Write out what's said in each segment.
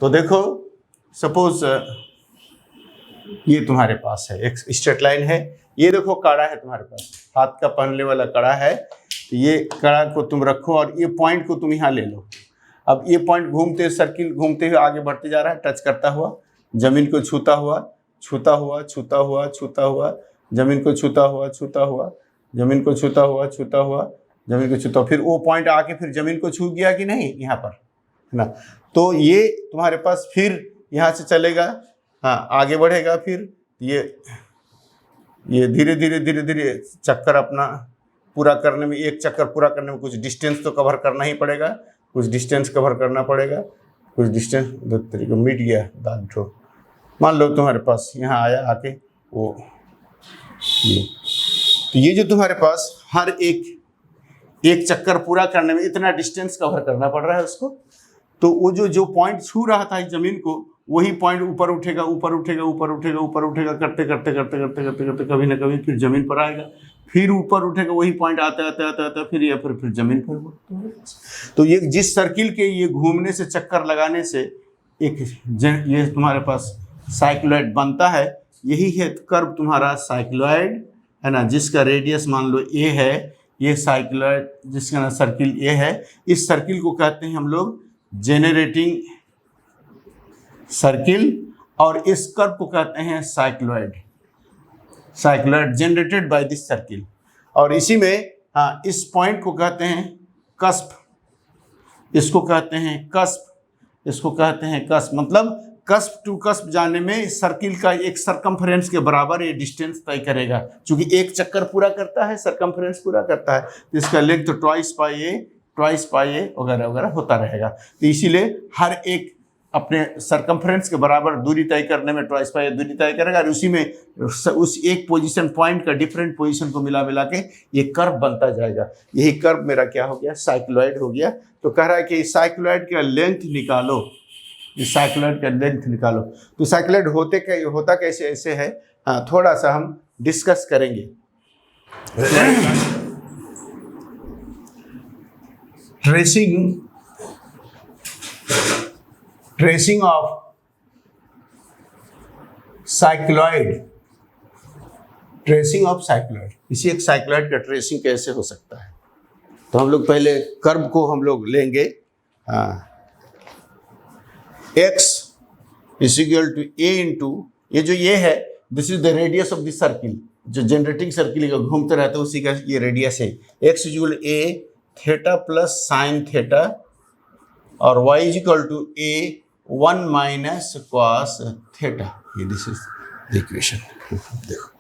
तो देखो सपोज ये तुम्हारे पास है एक स्ट्रेट लाइन है, ये देखो कड़ा है तुम्हारे पास, हाथ का पहनने वाला कड़ा है, तो ये कड़ा को तुम रखो और ये पॉइंट को तुम यहाँ ले लो। अब ये पॉइंट घूमते सर्किल घूमते हुए आगे बढ़ते जा रहा है, टच करता हुआ, जमीन को छूता हुआ छूता हुआ छूता हुआ छूता हुआ, जमीन को छूता हुआ छूता हुआ, जमीन को छूता हुआ छूता हुआ, जमीन को छूता, फिर वो पॉइंट आके फिर जमीन को छू गया कि नहीं यहाँ पर, है ना। तो ये तुम्हारे पास फिर यहाँ से चलेगा, हाँ आगे बढ़ेगा, फिर ये धीरे धीरे धीरे धीरे चक्कर अपना पूरा करने में, एक चक्कर पूरा करने में कुछ डिस्टेंस तो कवर करना ही पड़ेगा, कुछ डिस्टेंस कवर करना पड़ेगा, कुछ डिस्टेंस। दो तरीके मिट गया दाग ठो, मान लो तुम्हारे पास यहाँ आया आके वो ये, तो ये जो तुम्हारे पास हर एक चक्कर पूरा करने में इतना डिस्टेंस कवर करना पड़ रहा है उसको, तो वो जो पॉइंट छू रहा था जमीन को, वही पॉइंट ऊपर उठेगा ऊपर उठेगा ऊपर उठेगा ऊपर उठेगा, करते करते करते करते करते करते कभी ना कभी फिर जमीन पर आएगा, फिर ऊपर उठेगा, वही पॉइंट आते आते आते आते फिर ये फिर जमीन पर। तो ये जिस सर्किल के ये घूमने से चक्कर लगाने से एक ये तुम्हारे पास साइक्लॉइड बनता है, यही है कर्व तुम्हारा साइक्लॉइड, है ना, जिसका रेडियस मान लो ए है, ये साइक्लॉइड जिसका सर्किल ए है, इस सर्किल को कहते हैं हम लोग जेनरेटिंग सर्किल, और इस कर्व को कहते हैं cycloid, cycloid generated by this circle. और इसी में हाँ इस पॉइंट को कहते हैं कस्प, इसको कहते हैं कस्प, इसको कहते हैं कस्प, मतलब कस्प टू कस्प जाने में सर्किल का एक सरकमफ्रेंस के बराबर ये डिस्टेंस तय करेगा, क्योंकि एक चक्कर पूरा करता है, सरकमफ्रेंस पूरा करता है, तो इसका लेंथ तो ट्वाइस पाई ए वगैरह वगैरह होता रहेगा। तो इसीलिए हर एक अपने सरकमफ्रेंस के बराबर दूरी तय करने में ट्वाइस पाई दूरी तय करेगा, और उसी में उस एक पोजीशन पॉइंट का डिफरेंट पोजीशन को मिला मिला के ये कर्व बनता जाएगा। यही कर्व मेरा क्या हो गया, साइक्लॉइड हो गया। तो कह रहा है कि साइक्लॉइड का लेंथ निकालो, इस साइक्लॉइड का लेंथ निकालो। तो साइक्लॉइड होता कैसे ऐसे है, हाँ थोड़ा सा हम डिस्कस करेंगे। Tracing of cycloid, tracing of cycloid, इसी एक साइक्लॉइड का ट्रेसिंग कैसे हो सकता है। तो हम लोग पहले कर्व को हम लोग लेंगे, x is equal to a into, ये जो ये है this is the radius of the circle, जो जनरेटिंग सर्किल का घूमते रहता है उसी का ये रेडियस है। x is equal to a theta plus sine theta, और y is equal to a 1 minus cos theta, ये दिस इज द इक्वेशन। देखो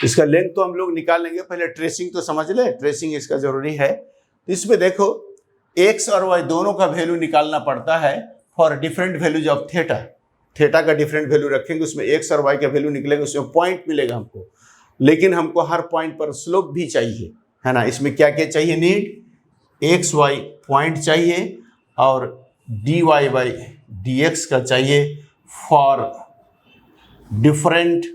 इसका लेंथ तो हम लोग निकाल लेंगे, पहले ट्रेसिंग तो समझ ले, ट्रेसिंग इसका जरूरी है। इसमें देखो x और y दोनों का वैल्यू निकालना पड़ता है for different values of theta. Theta का डिफरेंट वैल्यू रखेंगे, उसमें x और y का वैल्यू निकलेगा, उसमें पॉइंट मिलेगा हमको, लेकिन हमको हर पॉइंट पर स्लोप भी चाहिए, है ना। इसमें क्या क्या चाहिए, नीड x y पॉइंट चाहिए और dy बाई dx का चाहिए for different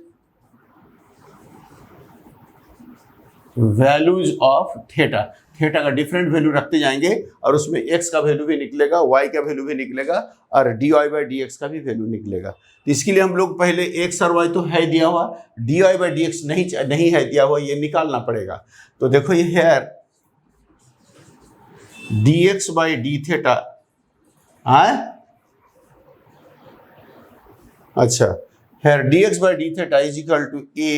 values of theta. Theta का डिफरेंट वैल्यू रखते जाएंगे और उसमें x का वैल्यू भी निकलेगा, y का वैल्यू भी निकलेगा और dy बाई dx का भी वैल्यू निकलेगा। तो इसके लिए हम लोग पहले x और y तो है दिया हुआ, dy बाई dx नहीं है दिया हुआ, ये निकालना पड़ेगा। तो देखो ये है dx बाई डी थीटा, अच्छा है dx by D theta is equal to a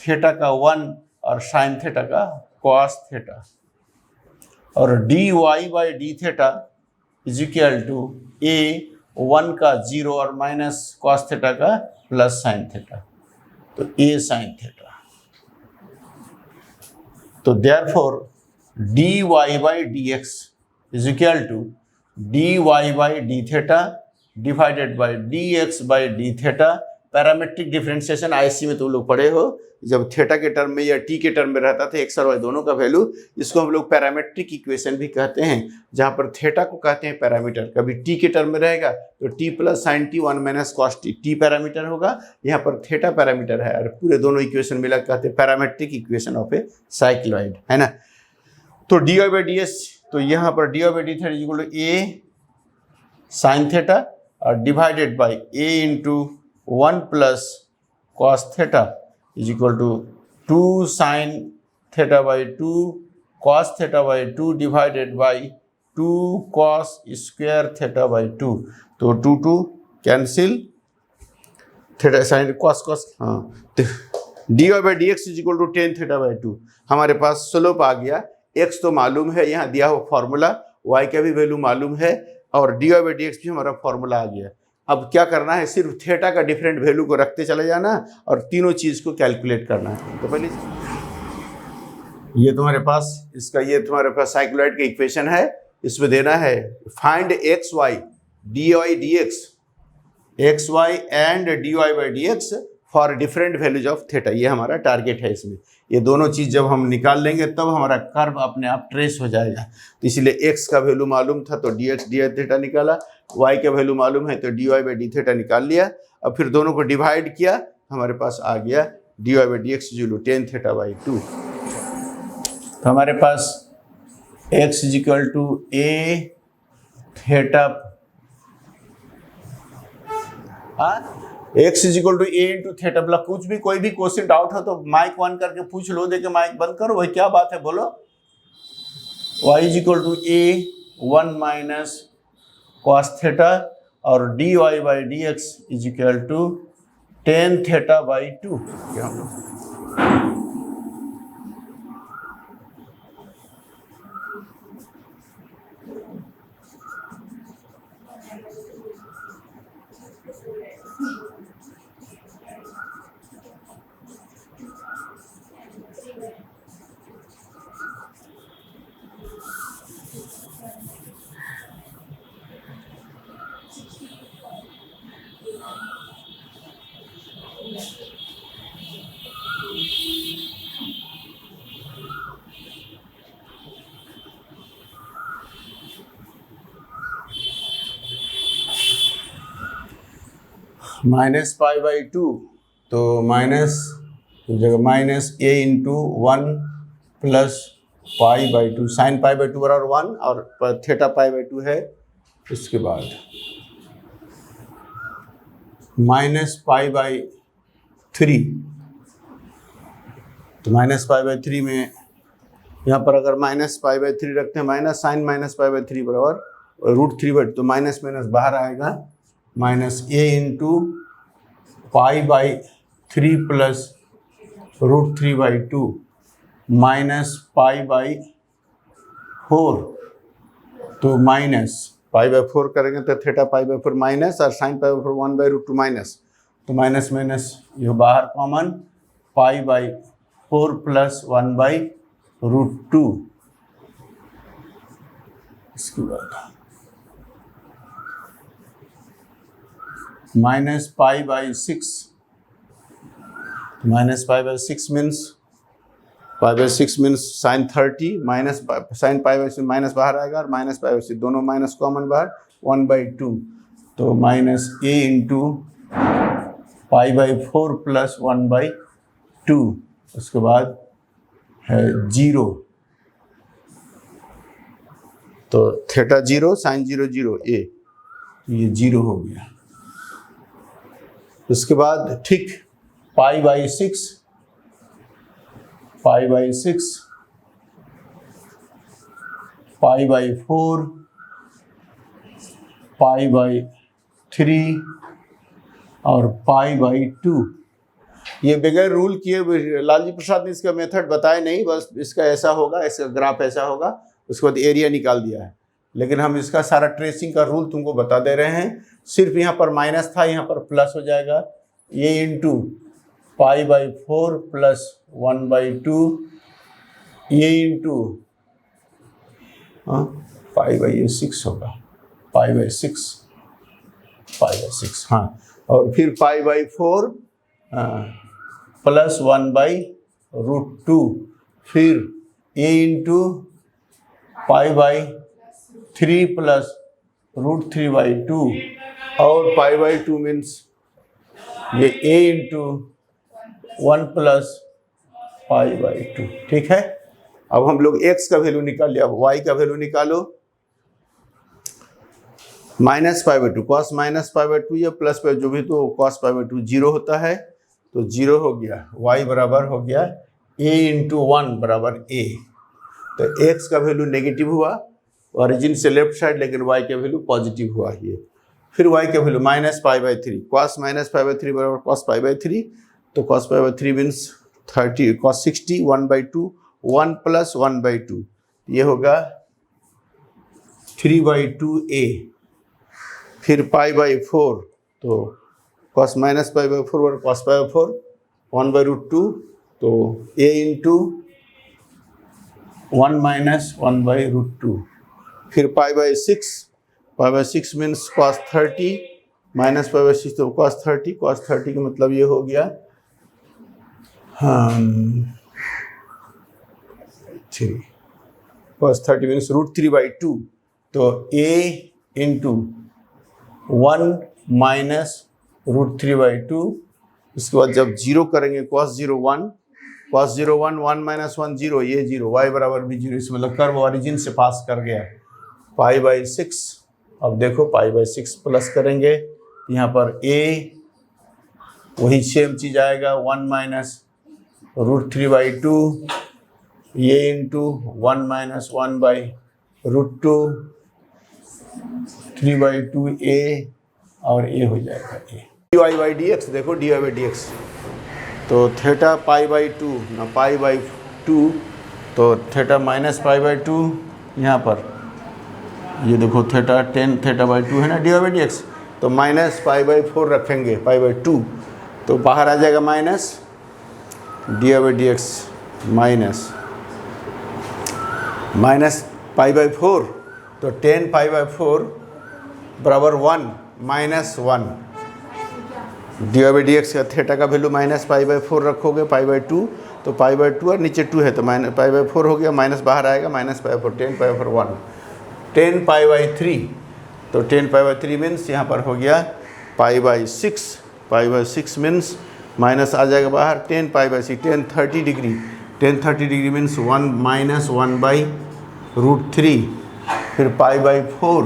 theta का 1 और साइन थीटा का कॉस थीटा, और dy by D theta is equal to a 1 का 0 और माइनस कॉस थीटा का प्लस साइन थीटा, तो a साइन थीटा। तो therefore dy by dx is equal to dy by D theta divided by dx by D theta. Parametric differentiation आईसी में तुम लोग पढ़े हो, जब थीटा के टर्म में या टी के टर्म में रहता था x और y दोनों का वैल्यू, इसको हम लोग पैरामेट्रिक इक्वेशन भी कहते हैं, जहाँ पर थीटा को कहते हैं पैरामीटर। कभी टी के टर्म में रहेगा तो T plus sign T 1 minus cos T parameter होगा, यहाँ पर थीटा पैरामीटर है, और पूरे दोनों इक्वेशन मिला कहते हैं parametric equation of a cycloid, है ना। तो dy बाई ds, तो यहाँ पर dy by D theta equal to a sine theta और divided by a into 1 plus cos theta is equal to 2 sine theta by 2 cos theta by 2 divided by 2 cos square theta by 2। तो 2 2 cancel, theta sine cos cos, हाँ, d Y by D x is equal to ten theta by 2। हमारे पास slope आ गया, x तो मालूम है, यहाँ दिया हुआ फॉर्मूला, वाई का भी वैल्यू मालूम है और D Y by D X भी हमारा फॉर्मूला आ गया। अब क्या करना है, सिर्फ थीटा का डिफरेंट वैल्यू को रखते चले जाना और तीनों चीज़ को कैलकुलेट करना है। तो पहले ये तुम्हारे पास इसका, ये तुम्हारे पास साइक्लॉइड का इक्वेशन है, इसमें देना है find X Y D Y D X Y and D Y by D X for different values of theta. ये हमारा टारगेट है। इसमें ये दोनों चीज़ जब हम निकाल लेंगे तब हमारा कर्व अपने आप ट्रेस हो जाएगा। तो इसलिए x का वैल्यू मालूम था तो D X D Y theta निकाला, y का वैल्यू मालूम है तो D Y by D theta निकाल लिया। अब फिर दोनों को डिवाइड किया, हमारे पास आ गया D Y by D x is equal to ten theta by 2। तो हमारे पास x is equal to a theta, X is equal to A into theta. मतलब कुछ भी कोई भी क्वेश्चन डाउट हो तो माइक ऑन करके पूछ लो, देखे माइक बंद करो, भाई क्या बात है बोलो। y is equal to a 1 minus cos theta और D Y by D x is equal to ten theta by 2। Minus pi by 2, तो माइनस जगह minus A into 1 plus pi by 2, sine pi by 2 बराबर 1 और theta pi by 2 है। इसके बाद minus pi by 3, तो minus pi by 3 में यहाँ पर अगर माइनस पाई बाई 3 रखते हैं, minus sine minus pi by 3 बराबर रूट 3 बाई, तो माइनस माइनस बाहर आएगा, minus A into pi by 3 plus root 3 by 2 minus pi by 4, तो माइनस पाई बाई 4 करेंगे तो थीटा पाई बाई 4 माइनस और sine pi by 4 1 by root 2 minus, तो minus minus ये बाहर common, pi by 4 plus 1 by root 2। इसके बाद minus pi by 6, minus pi by 6 means sign 30 minus sign pi by minus बाहर आएगा और minus pi by 6 दोनों माइनस कॉमन बाहर 1 बाई 2, तो minus A into pi by 4 plus 1 by 2। उसके बाद है 0, तो थीटा 0 साइन 0 0 ए, ये 0 हो गया। उसके बाद ठीक pi by 6, pi by 6, pi by 4, pi by 3 और पाई बाई 2। ये बगैर रूल किए लालजी प्रसाद ने इसका मेथड बताया नहीं, बस इसका ऐसा होगा, इसका ग्राफ ऐसा होगा, उसके बाद एरिया निकाल दिया है। लेकिन हम इसका सारा ट्रेसिंग का रूल तुमको बता दे रहे हैं। सिर्फ यहाँ पर माइनस था, यहाँ पर प्लस हो जाएगा, ये into pi by 4 plus 1 by 2, ये इंटू पाई बाई 6 होगा, पाई बाई 6, हाँ, और फिर pi by 4 plus 1 by root 2, फिर a into pi by 3 plus root 3 by 2 और पाई बाई 2 मीन्स ये a into 1 plus pi by 2। ठीक है, अब हम लोग x का वैल्यू निकाल लिया, अब y का वैल्यू निकालो। Minus pi by two, cos minus pi by two या प्लस पाई जो भी, तो cos pi by two zero होता है, तो जीरो हो गया। y बराबर हो गया a इंटू वन बराबर a। तो x का वैल्यू नेगेटिव हुआ ओरिजिन से लेफ्ट साइड, लेकिन y का वैल्यू पॉजिटिव हुआ ये। फिर y का value minus pi by three, cos minus pi by three बराबर कॉस पाई बाई थ्री, तो cos pi by three means 30, cos 60, 1/2, 1 plus 1/2, ये होगा 3/2a। फिर पाई बाई फोर, तो cos minus pi by four बराबर cos pi by four, 1/√2, तो a into 1 minus 1/√2। फिर pi by six means cos 30 minus pi by six, तो cos 30, cos 30 का मतलब ये हो गया थ्री, कॉस 30 मीन्स √3/2, तो a इंटू 1 माइनस √3/2। इसके बाद जब जीरो करेंगे कॉस 0 1, कॉस 0 1, 1 माइनस 1 0, ये जीरो, y बराबर भी जीरो, इसमें मतलब कर्व ओरिजिन से पास कर गया। पाई बाई सिक्स, अब देखो पाई बाई सिक्स प्लस करेंगे, यहाँ पर a वही सेम चीज़ आएगा, 1 माइनस √3/2, ये इंटू 1 माइनस 1/√2, 3/2a, और a हो जाएगा a। dy by D x, देखो dy बाई डी एक्स, तो थीटा पाई बाई टू ना पाई बाई टू, तो theta minus pi by two, यहाँ पर ये देखो थीटा 10 थीटा बाई टू है ना dy बाई डी एक्स, तो माइनस पाई बाई फोर रखेंगे, पाई बाई टू, तो बाहर आ जाएगा minus dy by D x minus pi by four, तो 10 पाई बाई फोर बराबर 1 minus 1, D by D X का थीटा का value minus pi by four रखोगे, पाई बाई टू, तो पाई बाई टू और नीचे टू है, तो माइनस पाई बाई फोर हो गया, माइनस बाहर आएगा, minus pi by four, 10 pi by four 1, 10 pi by three, तो 10 पाई बाई थ्री मीन्स यहाँ पर हो गया pi by six means minus आ जाएगा बाहर, 10 pi by six, 10 30 degree, 10 30 degree means 1 minus 1/√3, फिर pi by four,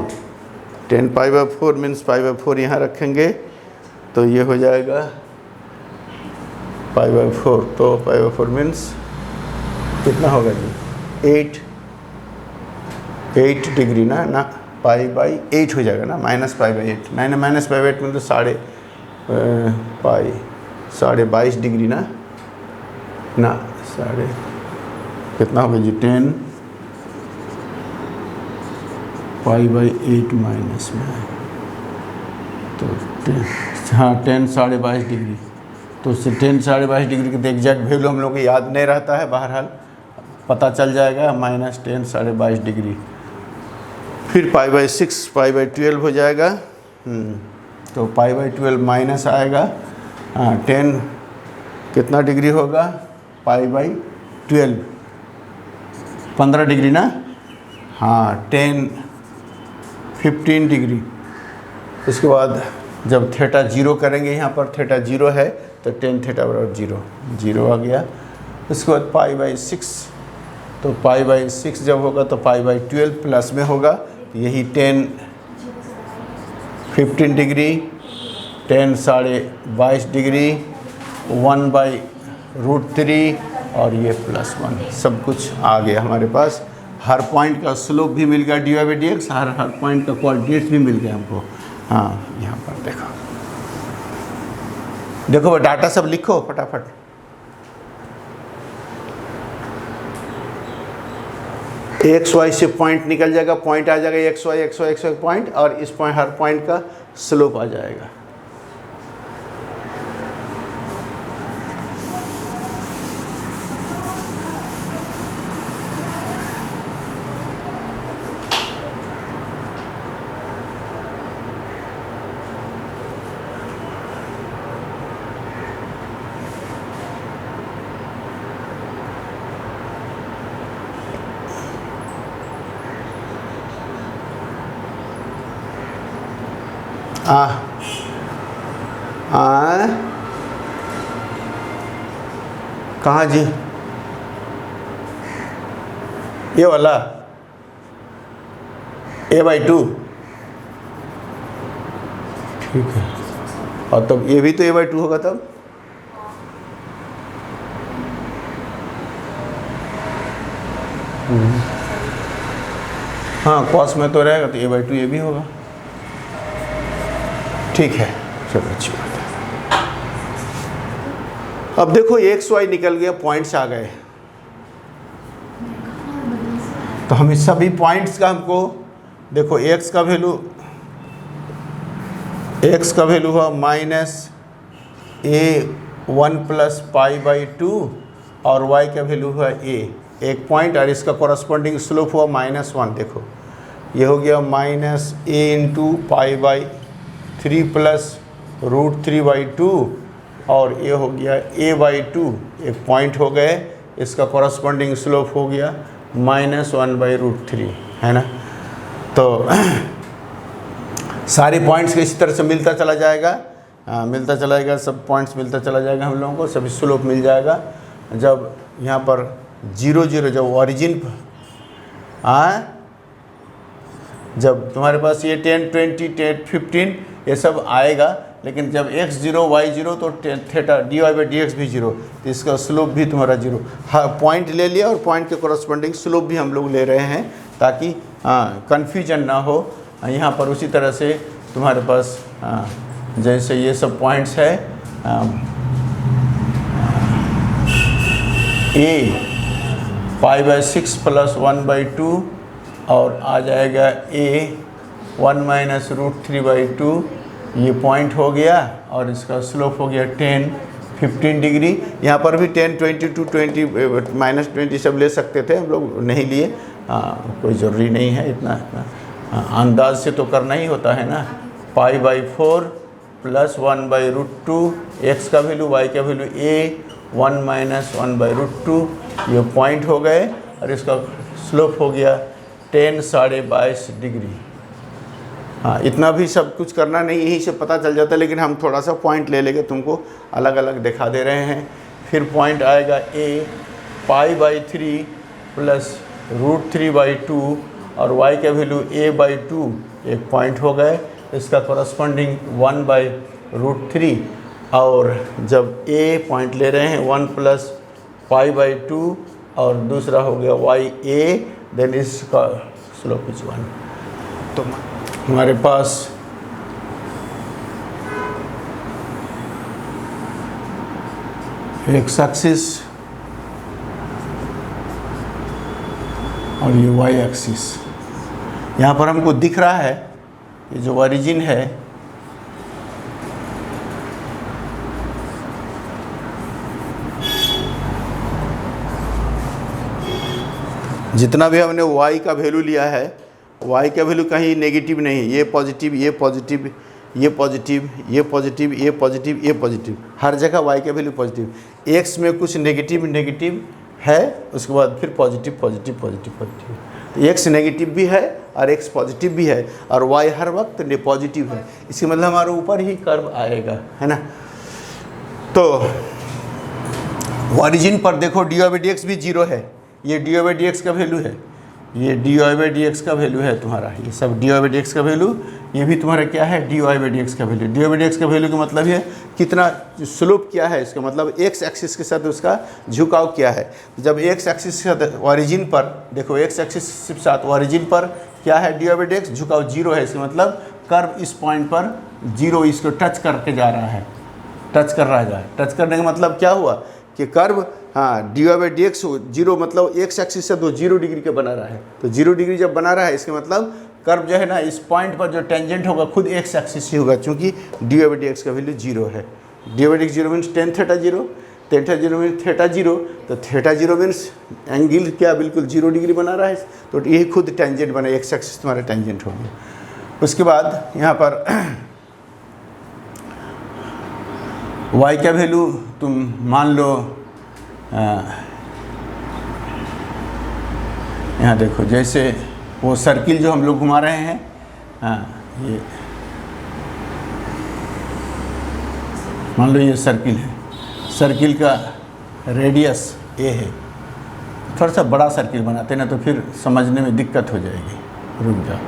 10 pi by four means pi by four यहाँ रखेंगे, तो ये हो जाएगा पाई बाई फोर, तो पाई बाई फोर मीन्स कितना होगा जी 8 डिग्री ना पाई बाई 8 हो जाएगा ना, minus pi by 8, minus pi by 8 में तो साढ़े 22 डिग्री ना साढ़े कितना होगा जी 10 पाई बाई 8 माइनस में, तो 10 साढ़े 22 डिग्री, तो उससे 10 साढ़े 22 डिग्री के एग्जैक्ट वैल्यू हम लोग को याद नहीं रहता है, बहरहाल पता चल जाएगा माइनस 10 साढ़े 22 डिग्री। फिर पाई बाई 6 पाई बाई 12 हो जाएगा, तो पाई बाई 12 माइनस आएगा, 10 कितना डिग्री होगा पाई बाई 12 15 डिग्री ना, 15 डिग्री। उसके बाद जब थीटा जीरो करेंगे, यहाँ पर थीटा जीरो है, तो 10 थीटा बराबर जीरो आ गया। उसके बाद पाई बाई 6, तो पाई बाई 6 जब होगा तो पाई बाई 12 प्लस में होगा, तो यही 15 डिग्री, 10 साढ़े 22 डिग्री, 1/√3, और ये +1, सब कुछ आ गया हमारे पास। हर पॉइंट का स्लोप भी मिल गया dy by D x, her point का कोऑर्डिनेट्स भी मिल गया हमको। यहाँ पर देखो डाटा सब लिखो फटाफट। एक्स वाई से पॉइंट निकल जाएगा, पॉइंट आ जाएगा एक्स वाई पॉइंट, और इस पॉइंट हर पॉइंट का स्लोप आ जाएगा। कहाँ जी, ये वाला a/2, ठीक है, और तब ये भी तो a/2 होगा तब, हाँ कॉस में तो रहेगा तो a/2 ये भी होगा। ठीक है, चलो अच्छी बात है। अब देखो एक्स वाई निकल गया, पॉइंट्स आ गए, तो हम इस सभी पॉइंट्स का हमको देखो एक्स का वैल्यू हुआ -a1 + π/2 और y का वैल्यू हुआ a, एक पॉइंट, और इसका कॉरस्पॉन्डिंग स्लोप हुआ -1। देखो ये हो गया -a × π/3 + √3/2 और ये हो गया a/2, एक पॉइंट हो गए, इसका कॉरस्पॉन्डिंग स्लोप हो गया -1/√3, है ना। तो सारे पॉइंट्स इसी तरह से मिलता चला जाएगा, मिलता चला जाएगा, सब पॉइंट्स मिलता चला जाएगा, हम लोगों को सभी स्लोप मिल जाएगा। जब यहाँ पर 0 0 जब ओरिजिन जब तुम्हारे पास ये 10 20 10 15 ये सब आएगा, लेकिन जब x 0 y 0 तो थीटा dy/dx भी 0, तो इसका स्लोप भी तुम्हारा 0। हाँ, पॉइंट ले लिया और पॉइंट के कॉरस्पॉन्डिंग स्लोप भी हम लोग ले रहे हैं ताकि कन्फ्यूजन ना हो। यहाँ पर उसी तरह से तुम्हारे पास जैसे ये सब पॉइंट्स है, a π/6 + 1/2 और आ जाएगा a 1 - √3/2, ये पॉइंट हो गया और इसका स्लोप हो गया 10 15 डिग्री। यहाँ पर भी 10 22 20 -20 सब ले सकते थे, हम लोग नहीं लिए, कोई ज़रूरी नहीं है इतना अंदाज से तो करना ही होता है ना। π/4 + 1/√2, x का वैल्यू y का वैल्यू a 1 - 1/√2, ये पॉइंट हो गए और इसका स्लोप हो गया 10 22.5 डिग्री। हाँ, इतना भी सब कुछ करना नहीं, यहीं से पता चल जाता है, लेकिन हम थोड़ा सा पॉइंट ले लेंगे, तुमको अलग अलग दिखा दे रहे हैं। फिर पॉइंट आएगा a π/3 + √3/2 और y का वैल्यू a/2, एक पॉइंट हो गए, इसका कॉरस्पॉन्डिंग 1/√3, और जब a पॉइंट ले रहे हैं 1 + π/2 और दूसरा हो गया ya, देन इसका स्लोप इज 1। तो हमारे पास एक्स एक्सिस और ये वाई एक्सिस, यहाँ पर हमको दिख रहा है ये जो ओरिजिन है जितना भी हमने y का वैल्यू लिया है, y का वैल्यू कहीं नेगेटिव नहीं है, ये पॉजिटिव ये पॉजिटिव ये पॉजिटिव ये पॉजिटिव ये पॉजिटिव ये पॉजिटिव, हर जगह y का वैल्यू पॉजिटिव। x में कुछ नेगेटिव है, उसके बाद फिर पॉजिटिव पॉजिटिव पॉजिटिव पॉजिटिव, तो x नेगेटिव भी है और x पॉजिटिव भी है और y हर वक्त पॉजिटिव है, इसके मतलब हमारे ऊपर ही कर्व आएगा, है ना। तो ओरिजिन पर देखो dy/dx भी 0 है, ये dy/dx का वैल्यू है, ये dy/dx का वैल्यू है तुम्हारा, ये सब dy/dx का वैल्यू, ये भी तुम्हारा क्या है dy/dx का वैल्यू। dy/dx का वैल्यू का मतलब है कितना स्लोप क्या है, इसका मतलब x एक्सिस के साथ उसका झुकाव क्या है। जब x एक्सिस के साथ ओरिजिन पर देखो, x एक्सिस के साथ ओरिजिन पर क्या है dy/dx, झुकाव 0 है, इसका मतलब कर्व इस पॉइंट पर 0 इसको टच करके जा रहा है, टच कर रहा है। टच करने का मतलब क्या हुआ कि कर्व dy/dx 0 मतलब x एक्सिस से 0 डिग्री का बना रहा है, तो 0 डिग्री जब बना रहा है इसका मतलब कर्व जो है ना इस पॉइंट पर जो टेंजेंट होगा खुद x एक्सिस ही होगा, क्योंकि dy/dx का वैल्यू 0 है। dy/dx 0 means tan θ 0, tan θ 0 means θ 0, तो θ 0 मीन्स एंगल क्या बिल्कुल 0 डिग्री बना रहा है, तो यही खुद टेंजेंट बना, x एक्सिस तुम्हारा टेंजेंट हो गया। उसके बाद यहाँ पर y का वैल्यू तुम मान लो, यहाँ देखो जैसे वो सर्किल जो हम लोग घुमा रहे हैं, ये मान लो ये सर्किल है, सर्किल का रेडियस a है, थोड़ा सा बड़ा सर्किल बनाते हैं ना तो फिर समझने में दिक्कत हो जाएगी, रुक जाओ।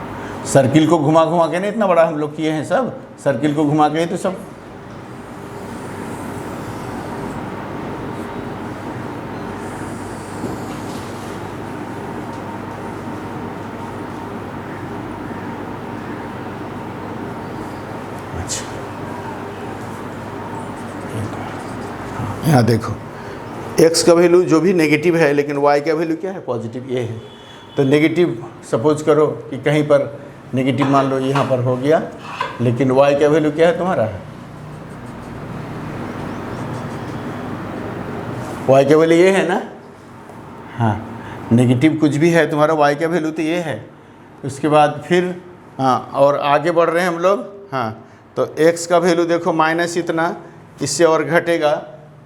सर्किल को घुमा घुमा के नहीं इतना बड़ा हम लोग किए हैं, सब सर्किल को घुमा के ही तो सब। अच्छा यहाँ देखो x का वैल्यू जो भी नेगेटिव है, लेकिन y का वैल्यू क्या है, पॉजिटिव, ये है। तो नेगेटिव सपोज करो कि कहीं पर नेगेटिव मान लो यहाँ पर हो गया, लेकिन y का वैल्यू क्या है तुम्हारा, y का वैल्यू ये है ना। हाँ, नेगेटिव कुछ भी है तुम्हारा, y का वैल्यू तो ये है। उसके बाद फिर हाँ, और आगे बढ़ रहे हैं हम लोग। हाँ, तो x का वैल्यू देखो माइनस इतना, इससे और घटेगा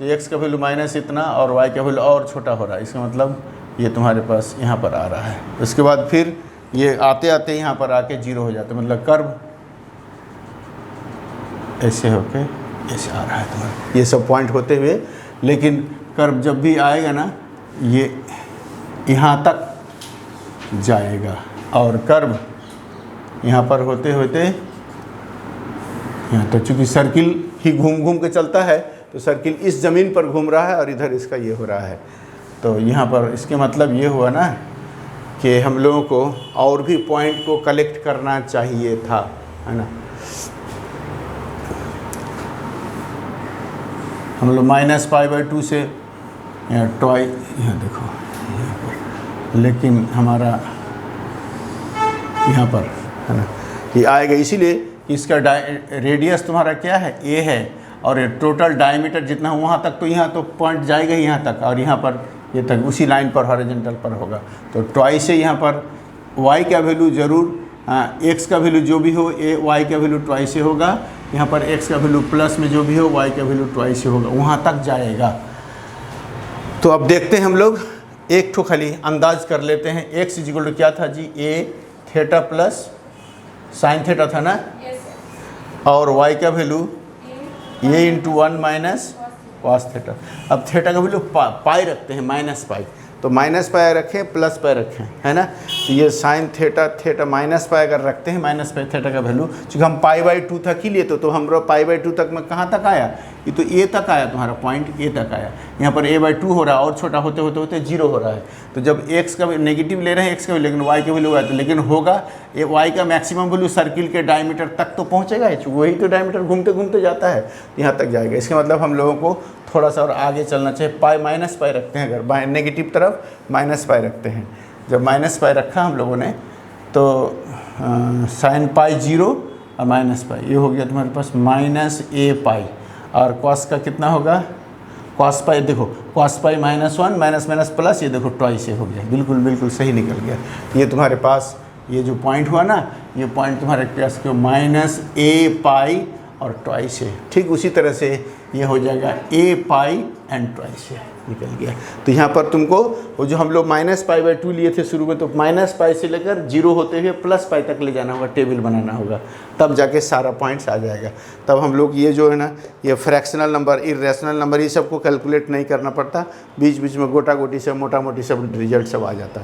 तो x का वैल्यू माइनस इतना और y का वैल्यू और छोटा हो रहा है। इसका मतलब ये तुम्हारे पास यहाँ पर आ रहा है। उसके बाद फिर ये आते आते यहाँ पर आके जीरो हो जाता है, मतलब कर्व ऐसे होके ऐसे आ रहा है तुम्हारा, ये सब पॉइंट होते हुए। लेकिन कर्व जब भी आएगा ना, ये यहाँ तक जाएगा और कर्व यहाँ पर होते होते यहाँ तक, चूँकि सर्किल ही घूम घूम के चलता है तो सर्किल इस ज़मीन पर घूम रहा है और इधर इसका ये हो रहा है। तो यहाँ पर इसके मतलब ये हुआ ना कि हम लोगों को और भी पॉइंट को कलेक्ट करना चाहिए था, है ना। हम लोग -π/2 से टॉय यहाँ देखो यहाँ पर, लेकिन हमारा यहाँ पर है ना ये आएगा, इसीलिए इसका रेडियस तुम्हारा क्या है, ए है, और टोटल डायमीटर जितना वहाँ तक, तो यहाँ तो पॉइंट जाएगा ही यहाँ तक, और यहाँ पर ये तक उसी लाइन पर हॉरिजॉन्टल पर होगा। तो ट्वाइस से यहाँ पर y का वैल्यू ज़रूर, x का वैल्यू जो भी हो y का वैल्यू ट्वाइस से होगा, यहाँ पर x का वैल्यू प्लस में जो भी हो y का वैल्यू ट्वाइस से होगा, वहाँ तक जाएगा। तो अब देखते हैं हम लोग एक ठो खाली अंदाज कर लेते हैं। x इक्वल टू क्या था जी, a theta plus sine theta था ना, और y का value a into 1 minus cos theta. अब थीटा का वैल्यू पाई रखते हैं, -π, तो -π रखें प्लस π रखें, है ना। तो ये साइन थीटा थीटा -π अगर रखते हैं, -π थीटा का वैल्यू, चूँकि हम π/2 तक ही लिए तो हम लोग π/2 तक में कहाँ तक आया, ये तो a तक आया, तुम्हारा पॉइंट a तक आया। यहाँ पर a/2 हो रहा है और छोटा होते होते होते 0 हो रहा है। तो जब x का नेगेटिव ले रहे हैं x का, लेकिन y का वैल्यू आया तो, लेकिन होगा ये y का मैक्सिमम वैल्यू सर्किल के डायमीटर तक तो पहुँचेगा, वही तो डायमीटर घूमते घूमते जाता है, यहाँ तक जाएगा। इसका मतलब हम लोगों को थोड़ा सा और आगे चलना चाहिए। -π रखते हैं, अगर नेगेटिव तरफ -π रखते हैं। जब -π रखा हम लोगों ने तो sin π 0 और -π, ये हो गया तुम्हारे पास -a π, और cos का कितना होगा, cos π देखो cos π -1 माइनस प्लस, ये देखो ट्वाइस से हो गया, बिल्कुल बिल्कुल सही निकल गया। ये तुम्हारे पास ये जो पॉइंट हुआ ना, ये पॉइंट तुम्हारे पास क्यों -a π और ट्वाइस है। ठीक उसी तरह से ये हो जाएगा a π एंड ट्वाइस है, निकल गया। तो यहाँ पर तुमको वो जो हम लोग -π/2 लिए थे शुरू में, तो -π से लेकर 0 होते हुए +π तक ले जाना होगा, टेबल बनाना होगा, तब जाके सारा पॉइंट्स आ जाएगा। तब हम लोग ये जो है ना, ये फ्रैक्शनल नंबर, इरेशनल नंबर, ये सबको कैलकुलेट नहीं करना पड़ता, बीच बीच में गोटा गोटी सब मोटा मोटी सब रिजल्ट सब आ जाता।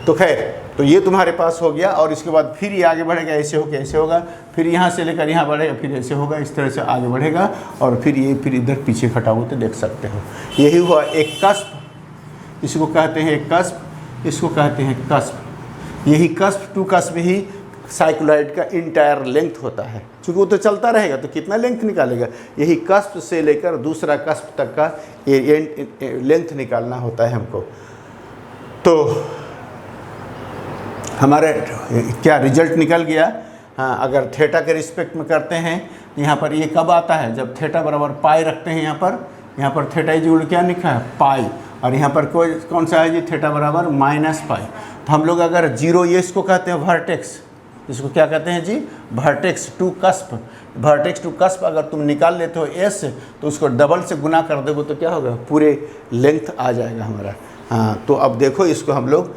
तो खैर, तो ये तुम्हारे पास हो गया, और इसके बाद फिर ये आगे बढ़ेगा, ऐसे होकर ऐसे होगा, फिर यहाँ से लेकर यहाँ बढ़ेगा, फिर ऐसे होगा, इस तरह से आगे बढ़ेगा, और फिर ये फिर इधर पीछे खटा हो तो देख सकते हो। यही हुआ एक कस्प, इसको कहते हैं कस्प, इसको कहते हैं कस्प। यही कस्प टू कस्प ही साइक्लॉइड का इंटायर लेंथ होता है, क्योंकि वो तो चलता रहेगा तो कितना लेंथ निकालेगा। यही कस्प से लेकर दूसरा कस्प तक का ये लेंथ निकालना होता है हमको। तो हमारे क्या रिजल्ट निकल गया। हाँ, अगर थीटा के रिस्पेक्ट में करते हैं, यहाँ पर ये कब आता है, जब थीटा बराबर पाई रखते हैं। यहाँ पर थीटा इक्वल क्या लिखा है, पाई, और यहाँ पर कौन सा है जी, थीटा बराबर -π। तो हम लोग अगर 0, ये इसको कहते हैं वर्टेक्स, इसको क्या कहते हैं जी, vertex to cusp. Vertex to cusp अगर तुम निकाल लेते हो एस से, तो उसको डबल से गुना कर दोगे तो क्या होगा, पूरे लेंथ आ जाएगा हमारा। हाँ, तो अब देखो इसको हम लोग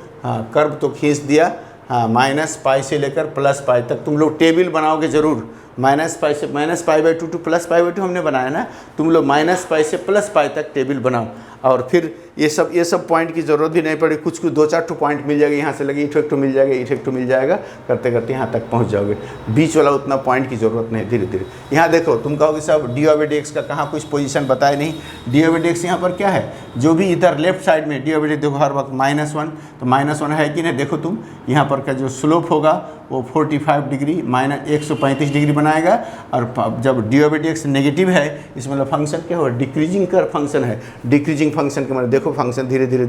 कर्व तो खींच दिया। हाँ, -π से लेकर +π तक तुम लोग टेबल बनाओगे ज़रूर। -π से -π/2 टू +π/2 हमने बनाया ना, तुम लोग -π से +π तक टेबल बनाओ, और फिर ये सब पॉइंट की ज़रूरत भी नहीं पड़ी, कुछ 2-4 पॉइंट मिल जाएगा, यहाँ से लगे एक मिल जाएगा, एक मिल जाएगा, करते करते यहाँ तक पहुँच जाओगे। बीच वाला उतना पॉइंट की ज़रूरत नहीं, धीरे धीरे। यहाँ देखो, तुम कहोगे साहब डी/x का कहाँ कुछ पोजीशन बताए नहीं। डी/x यहाँ पर क्या है, जो भी इधर लेफ्ट साइड में डी/x देखो हर वक्त -1, तो -1 है कि नहीं। देखो तुम यहाँ पर का जो स्लोप होगा वो 45 डिग्री -135 डिग्री बनाएगा, और जब डी/x नेगेटिव है इसमें मतलब फंक्शन क्या होगा, डिक्रीजिंग कर फंक्शन है। डिक्रीजिंग फंक्शन के मतलब देखो फंक्शन धीरे धीरे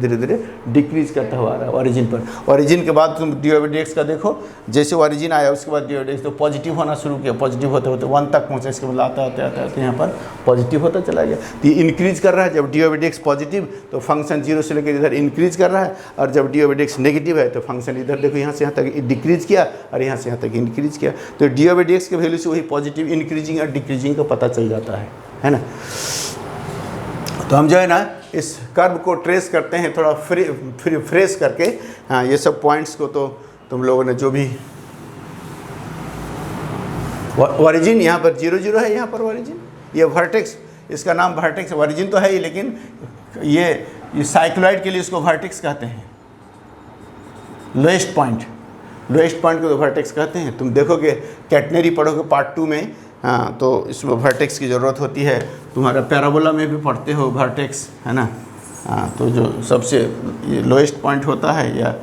डिक्रीज करता हुआ आ रहा है ओरिजिन पर। ओरिजिन के बाद तुम डी/x का देखो, जैसे ओरिजिन आया उसके बाद डी/x तो पॉजिटिव होना शुरू किया, पॉजिटिव होते होते 1 तक पहुँचा, इसके मतलब आते आते यहाँ पर पॉजिटिव होता चला गया। तो ये इंक्रीज कर रहा है, जब डी/x पॉजिटिव तो फंक्शन 0 से लेकर इधर इंक्रीज कर रहा है, और जब डी/x नेगेटिव है तो फंक्शन इधर देखो यहाँ से यहाँ तक डिक्रीज किया और यहाँ से यहाँ तक इंक्रीज किया। तो डी/x के वैल्यू से वही पॉजिटिव, इंक्रीजिंग और डिक्रीजिंग का पता चल जाता है ना। तो हम जो है ना इस कर्व को ट्रेस करते हैं थोड़ा फ्रेश करके। हाँ, ये सब पॉइंट्स को तो तुम लोगों ने जो भी ओरिजिन यहाँ पर 0 है, यहाँ पर ओरिजिन, ये वर्टेक्स, इसका नाम वर्टेक्स, ओरिजिन तो है ही, लेकिन ये साइक्लॉइड के लिए इसको वर्टेक्स कहते हैं। लोएस्ट पॉइंट को तो वर्टेक्स कहते हैं। तुम देखोगे कैटनरी पढ़ोगे पार्ट 2 में, हाँ, तो इसमें वर्टेक्स की ज़रूरत होती है। तुम्हारा पैराबोला में भी पढ़ते हो वर्टेक्स, है ना। हाँ, तो जो सबसे लोएस्ट पॉइंट होता है या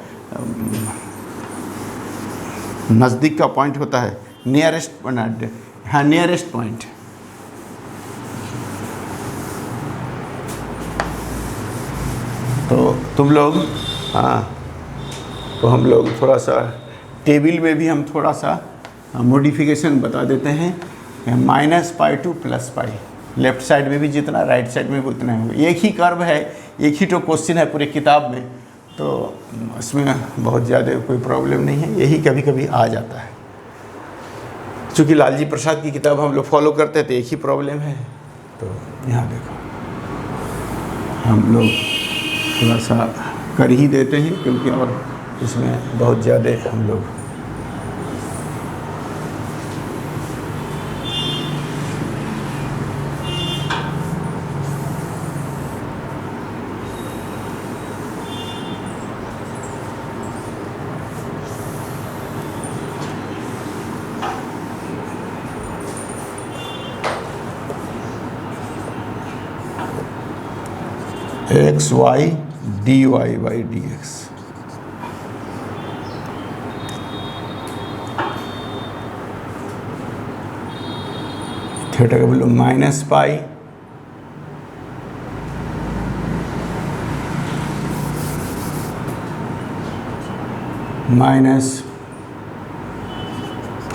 नज़दीक का पॉइंट होता है, नियरेस्ट, हाँ नियरेस्ट पॉइंट। तो तुम लोग, हाँ, तो हम लोग थोड़ा सा टेबल में भी हम थोड़ा सा मॉडिफिकेशन बता देते हैं। -π to +π, लेफ्ट साइड में भी जितना, राइट साइड में भी उतना है। एक ही कर्व है, एक ही तो क्वेश्चन है पूरे किताब में, तो इसमें बहुत ज़्यादा कोई प्रॉब्लम नहीं है, यही कभी कभी आ जाता है। चूँकि लालजी प्रसाद की किताब हम लोग फॉलो करते हैं तो एक ही प्रॉब्लम है। तो यहाँ देखो हम लोग थोड़ा सा कर ही देते हैं, क्योंकि और इसमें बहुत ज़्यादा हम लोग xy dy/dx, थीटा का वैल्यू -π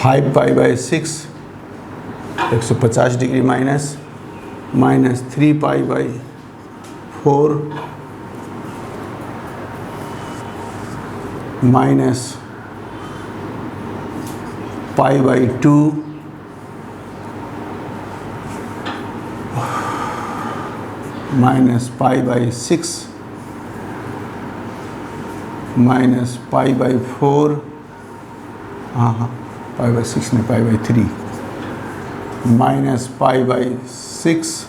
-5π/6 150 डिग्री -3π/4 -π/2 -π/6 -π/4, हाँ π/6 नहीं, π/3 -π/6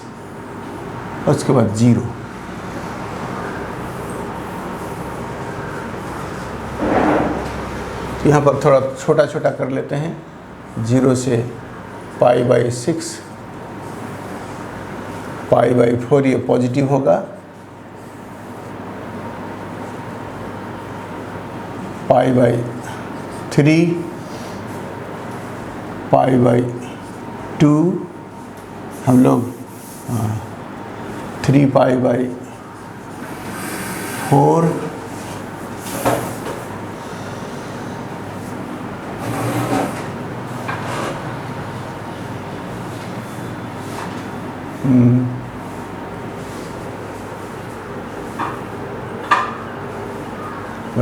और उसके बाद 0। यहाँ पर थोड़ा छोटा छोटा कर लेते हैं, 0 से π/6, π/4 ये पॉजिटिव होगा, π/3, π/2 हम लोग 3π/4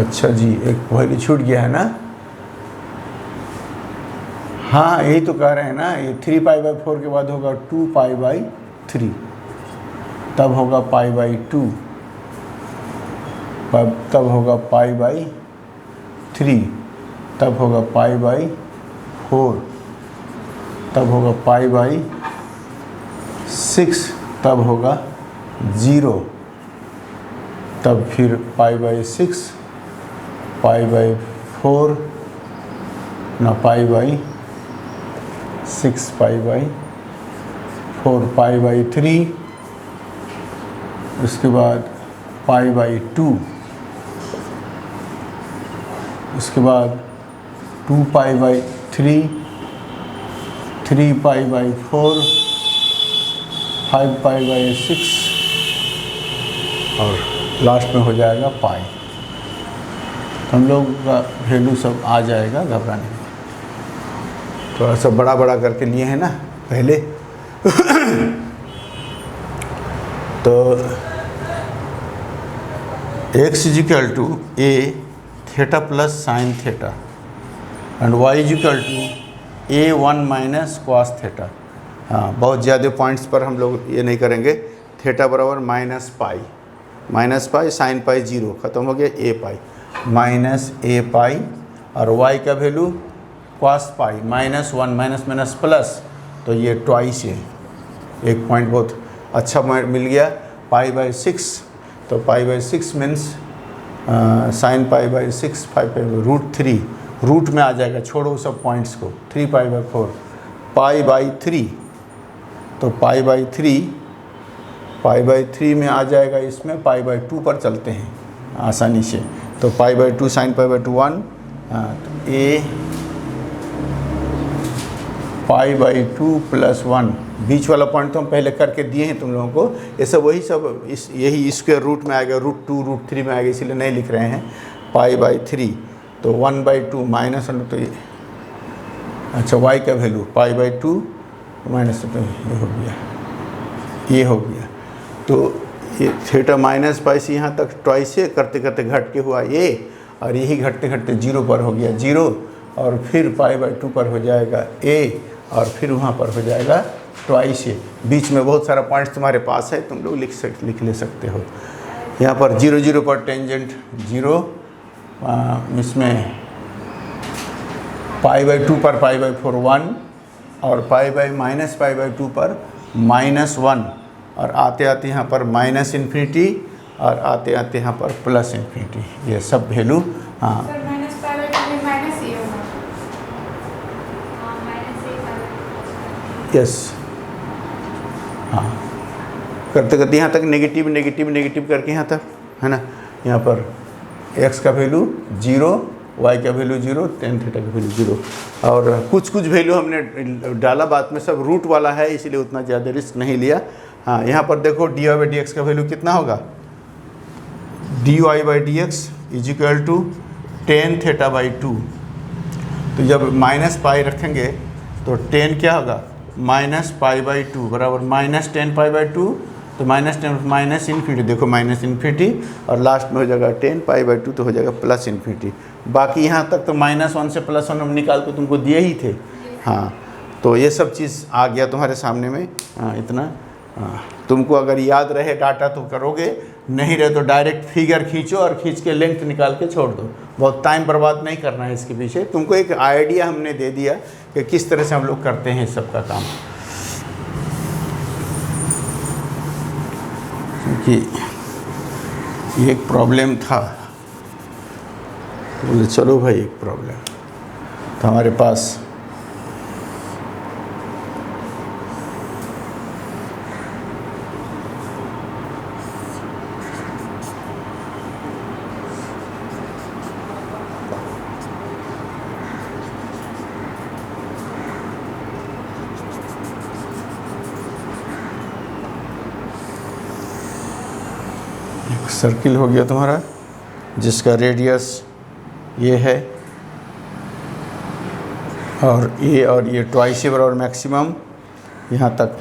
अच्छा जी, एक वैल्यू छूट गया है ना। हाँ, यही तो कह रहे हैं ना, ये 3π/4 के बाद होगा 2π/3, तब होगा π/2, तब होगा π/3, तब होगा π/4, तब होगा π/6, तब होगा 0, तब फिर π/6, π/4 ना π/6, π/4, π/3, उसके बाद π/2, उसके बाद 2π/3, 3π/4, 5π/6 और लास्ट में हो जाएगा पाई। तो हम लोग का वैल्यू सब आ जाएगा, घबराने में। थोड़ा सा बड़ा बड़ा करके लिए हैं ना पहले। तो x is equal to a theta plus sine theta and y is equal to a1 minus cos theta. हाँ, बहुत ज़्यादा पॉइंट्स पर हम लोग ये नहीं करेंगे। थीटा बराबर माइनस पाई साइन पाई 0 ख़त्म हो गया, a पाई माइनस a पाई और y का value cos pi -1 minus plus, तो ये ट्वाइस है। एक पॉइंट बहुत अच्छा मिल गया। π/6, तो π/6 मीन्स साइन π/6, 5/√3 रूट में आ जाएगा, छोड़ो सब पॉइंट्स को। 3π/4 π/3, तो π/3 में आ जाएगा। इसमें π/2 पर चलते हैं आसानी से, तो π/2 साइन π/2 1, तो a π/2 + 1, बीच वाला पॉइंट तो हम पहले करके दिए हैं तुम लोगों को। ये सब वही सब यही स्क्वायर रूट में आएगा, √2 √3 में आएगा, इसीलिए नहीं लिख रहे हैं। π/3, तो 1/2 माइनस, तो ये अच्छा y का वैल्यू π/2 माइनस, तो ये हो गया। तो ये थीटा माइनस पाई से यहाँ तक ट्वाइस से करते करते घट के हुआ ये, और यही घटते घटते 0 पर हो गया 0, और फिर π/2 पर हो जाएगा a, और फिर वहाँ पर हो जाएगा ट्वाइस ए। बीच में बहुत सारा पॉइंट्स तुम्हारे पास है, तुम लोग लिख ले सकते हो। यहाँ पर 0 0 पर टेंजेंट 0, इसमें π/2 पर π/4 1, और π/2 पर -1, और आते आते यहाँ पर -∞, और आते आते यहाँ पर +∞। ये सब वैल्यू। हाँ, यस, हाँ, करते करते यहाँ तक नेगेटिव नेगेटिव नेगेटिव करके यहाँ तक है ना। यहाँ पर x का वैल्यू 0, y का वैल्यू 0, tan थीटा का वैल्यू 0, और कुछ वैल्यू हमने डाला, बाद में सब रूट वाला है, इसलिए उतना ज़्यादा रिस्क नहीं लिया। हाँ, यहाँ पर देखो dy/dx का वैल्यू कितना होगा, dy/dx इजिकल टू tan θ/2। तो जब -π रखेंगे तो tan क्या होगा, -π/2 बराबर -tan π/2, तो -∞, देखो -∞, और लास्ट में हो जाएगा tan π/2, तो हो जाएगा +∞। बाकी यहाँ तक तो -1 से +1 हम निकाल के तुमको दिए ही थे। हाँ, तो ये सब चीज़ आ गया तुम्हारे सामने में। इतना तुमको अगर याद रहे डाटा तो करोगे, नहीं रहे तो डायरेक्ट फिगर खींचो और खींच के लेंथ निकाल के छोड़ दो। बहुत टाइम बर्बाद नहीं करना है इसके पीछे। तुमको एक आइडिया हमने दे दिया कि किस तरह से हम लोग करते हैं इस सब का काम। क्योंकि एक प्रॉब्लम था, तो बोले चलो भाई एक प्रॉब्लम, तो हमारे पास सर्किल हो गया तुम्हारा, जिसका रेडियस ये है, और ये ट्वाइस ए बराबर मैक्सिमम यहाँ तक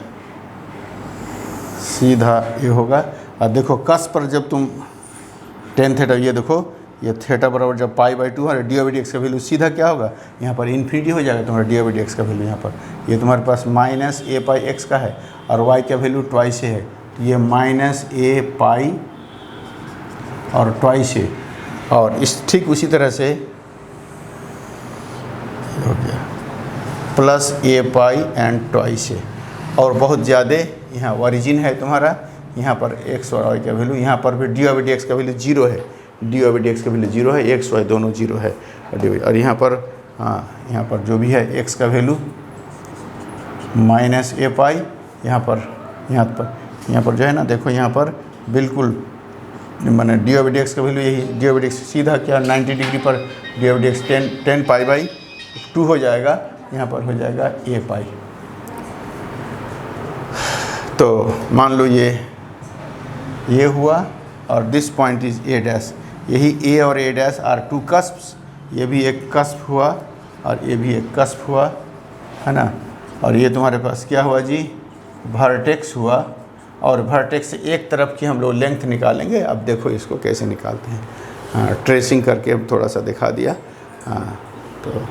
सीधा ये होगा। और देखो कस पर जब तुम tan थीटा, ये देखो ये थीटा बराबर जब π/2 है, dy/dx का वैल्यू सीधा क्या होगा, यहाँ पर इन्फिनिटी हो जाएगा तुम्हारा dy/dx का वैल्यू। यहाँ पर ये तुम्हारे पास -a/x का है, और y का वैल्यू ट्वाइस ए है, तो ये -a/, और ट्वाइस ए, और इस ठीक उसी तरह से हो गया +a/, एंड ट्वाइस ए। और बहुत ज़्यादा यहाँ ओरिजिन है तुम्हारा, यहाँ पर एक्स और वाई का वैल्यू, यहाँ पर भी डी वाई डी एक्स का वैल्यू 0 है, डी वाई डी एक्स का वैल्यू 0 है, एक्स वाई दोनों 0 है, और यहाँ पर हाँ यहाँ पर जो भी है एक्स का वैल्यू माइनस ए पाई, यहाँ पर जो है ना, देखो यहाँ पर बिल्कुल मैंने डी वाई डी एक्स का वैल्यू यही, डी वाई डी एक्स सीधा क्या 90 डिग्री पर D Y D X 10 pi by 2 हो जाएगा, यहाँ पर हो जाएगा ए पाई। तो मान लो ये हुआ और this point is a dash, यही ए और ए डैश आर टू कस्प्स, ये भी एक कस्प हुआ और ये भी एक कस्प हुआ, है ना। और ये तुम्हारे पास क्या हुआ जी, वर्टेक्स हुआ, और वर्टेक्स से एक तरफ की हम लोग लेंथ निकालेंगे। अब देखो इसको कैसे निकालते हैं, हाँ ट्रेसिंग करके थोड़ा सा दिखा दिया। हाँ तो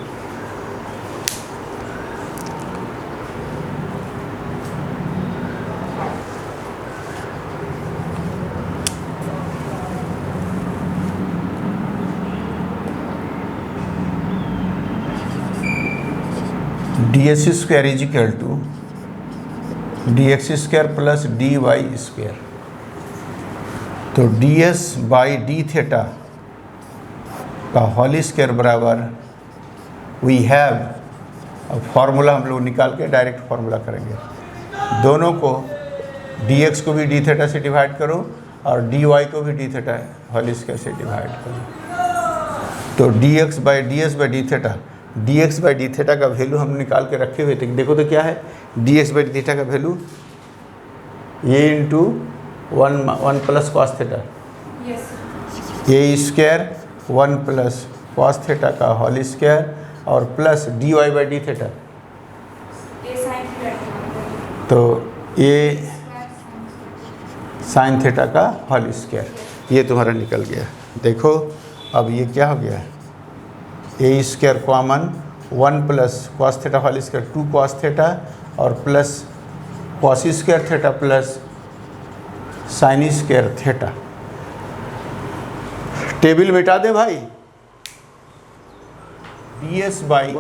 ds square is equal to dx square plus dy square. तो ds बाई डी थीटा का होल स्क्वायर बराबर वी हैव, अब फार्मूला हम लोग निकाल के डायरेक्ट फार्मूला करेंगे, दोनों को dx को भी डी थीटा से डिवाइड करो और dy को भी डी थीटा होल स्क्वायर से डिवाइड करो। तो dx by D theta, dx by D theta का वैल्यू हम निकाल के रखे हुए थे, देखो तो क्या है, dx बाई डी थीटा का वैल्यू ये into 1 plus cos theta, A square 1 plus cos theta का होल स्क्वायर और plus D Y by D theta, तो ए साइन थीटा का होल स्क्वायर, ये तुम्हारा निकल गया। देखो अब ये क्या हो गया, a square common 1 plus cos theta whole square 2 cos theta और plus cos square theta plus sine square theta. Table मिटा दे भाई, ds बाई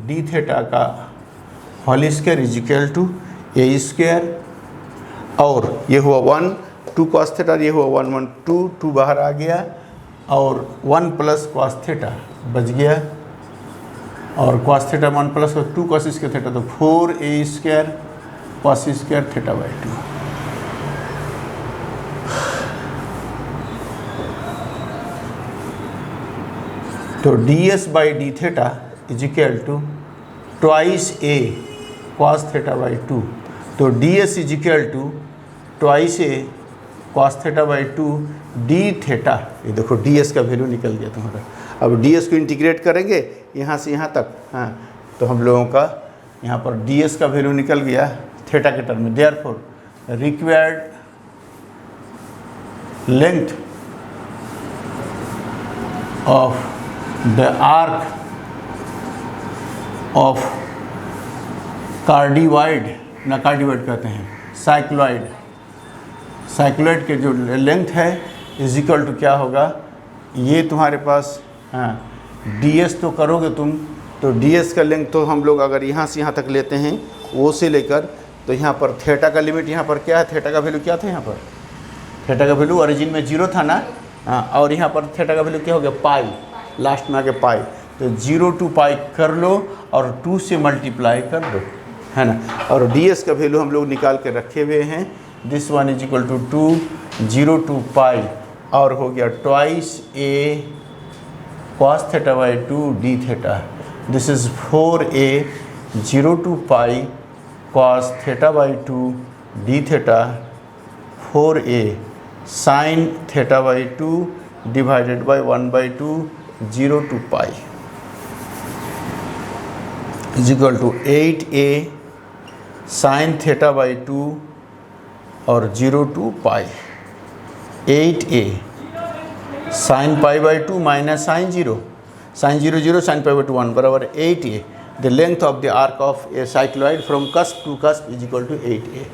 डी थीटा का whole square is equal to a square, और ये हुआ 1 2 कॉस थीटा, ये हुआ 1 1 2 बाहर आ गया, और 1 प्लस कॉस थीटा बच गया, और cos theta 1 plus 2 cos square theta, तो 4a square cos square theta by 2। तो ds by D theta is equal to twice a cos theta by 2, तो ds is equal to twice a cos theta by 2 D थीटा। ये देखो ds का value निकल गया तुम्हारा। अब ds को इंटीग्रेट करेंगे यहाँ से यहाँ तक, हाँ तो हम लोगों का यहाँ पर ds का वैल्यू निकल गया थीटा के टर्म में। Therefore required length of the arc of cardioid, ना कार्डिवाइड कहते हैं, साइक्लॉइड के जो लेंथ है इज इक्वल टू क्या होगा, ये तुम्हारे पास हाँ ds तो करोगे तुम, तो ds का लेंथ तो हम लोग अगर यहाँ से यहाँ तक लेते हैं वो से लेकर, तो यहाँ पर थीटा का लिमिट यहाँ पर क्या है, थीटा का वैल्यू क्या था, यहाँ पर थीटा का वैल्यू ओरिजिन में 0 था ना, हाँ, और यहाँ पर थीटा का वैल्यू क्या हो गया, पाई, लास्ट में आके पाई, तो 0 to पाई कर लो और 2 से मल्टीप्लाई कर दो, है ना। और ds का वैल्यू हम लोग निकाल के रखे हुए हैं, this one is equal to 2 0 to pi, और हो गया twice a cos theta by 2 D theta, this is 4a 0 to pi cos theta by 2 D theta, 4a sine theta by 2 divided by 1/2 0 to pi is equal to 8a sine theta by 2 और 0 to pi, 8a sine pi by 2 minus sine 0 0 sine pi by 2 1 बराबर 8a। The length of the arc of a cycloid from cusp to cusp is equal to 8a।